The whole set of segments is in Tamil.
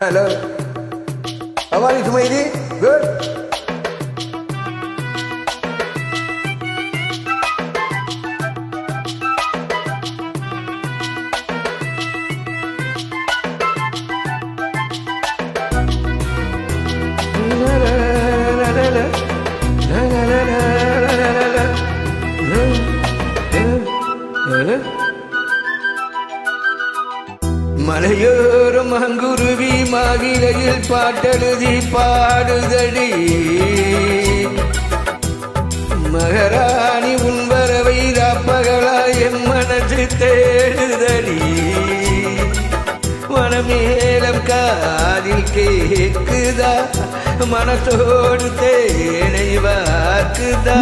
Hello. How are you, Sumaili? Good. மலையோரம் அங்குருவி மாவிலையில் பாட்டெழுதி பாடுதடி மகாராணி உன் வரவை ராப்பகலா என் மனசு தேடுதடி மனமேலம் காதில் கேக்குதா மனசோடு தேனை வாக்குதா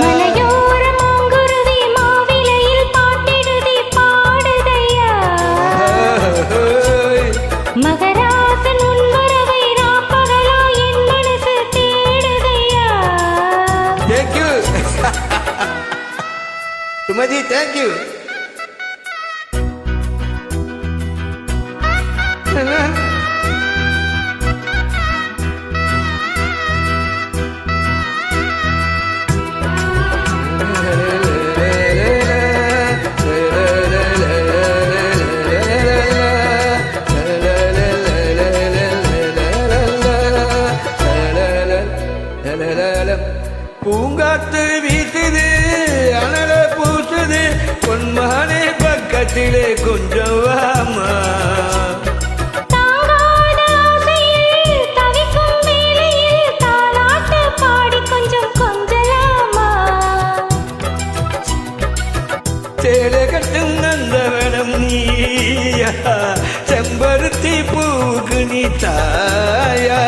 மகராசன் உன் வரவை ராப்பகலா என் மனசு தேடுதையா. Thank you. Sumaji, thank you. பூங்காத்து வீசுது அனல பூசுது பொன்மானே பக்கத்திலே கொஞ்சம் வாமா சேலை கட்டும் நந்தவனம் நீயா செம்பருத்தி பூக்கு நீ தாயா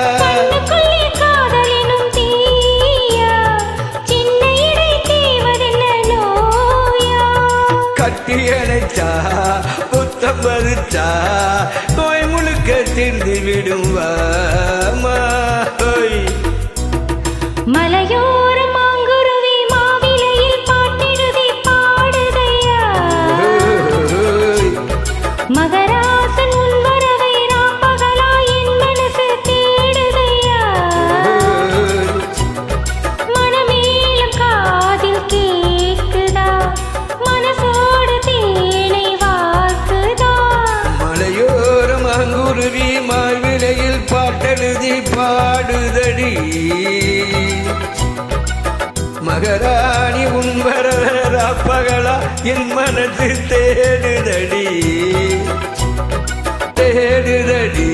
கட்டியணைச்சா புத்தம் பறிச்சா நோய் முழுக்க திருந்து விடும் மலையோரம் மாங்குருவி மாவிலையில் பாட்டெழுதி பாடுதையா. மகராசன் உன் வரவை ராப்பகலா என் மனசு தேடுதையா. மனமேலம் காதில் கேக்குதா மனசோடு தேனை வாக்குதா. மலையோரம் அங்குருவி மாவிலையில் பாட்டெழுதி பாடுதடி மகாராணி உன் வரப்பகலா என் மனசு தேடுதடி தேடுதடி.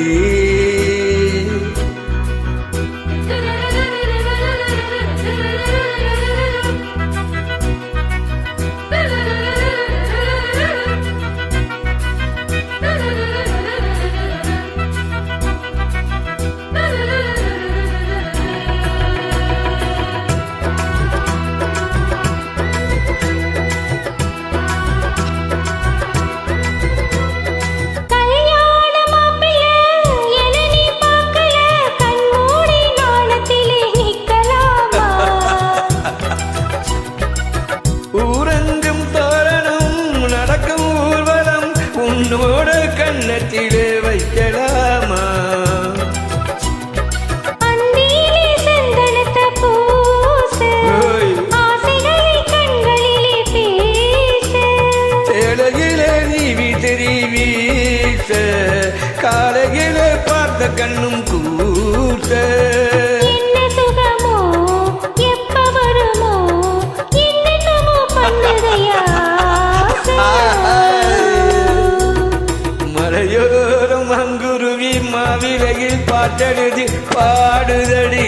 உன்னோட கண்ணத்திலே வைக்கலாமா அந்தியிலே செந்தனத்த பூசு ஆசைகளை கண்களிலே பேசு சேலையிலே நீ விசிறி வீச காலையிலே பார்த்த கண்ணும் கூச என்ன சுகமோ எப்ப வருமோ என்னென்னமோ பண்ணுதையா. மலையோரம் அங்குருவி மாவிலையில் பாட்டெழுதி பாடுதடி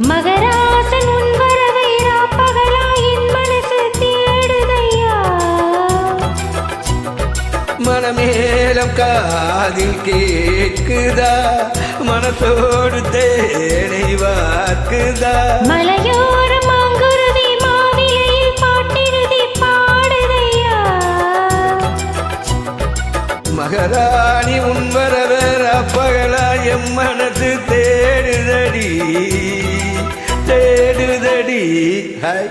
மகராசன் உன் வரவை ராப்பகலா என் மனசு தேடுதையா. மனமேலம் காதில் கேக்குதா மனசோடு தேனை வாக்குதா. மலையோரம் மாங்குருவி மாவிலையில் பாட்டெழுதி பாடுதையா. மகாராணி உன் வரப்பகலா என் மனசு தேடுதடி தேடுதடி. ஹாய்.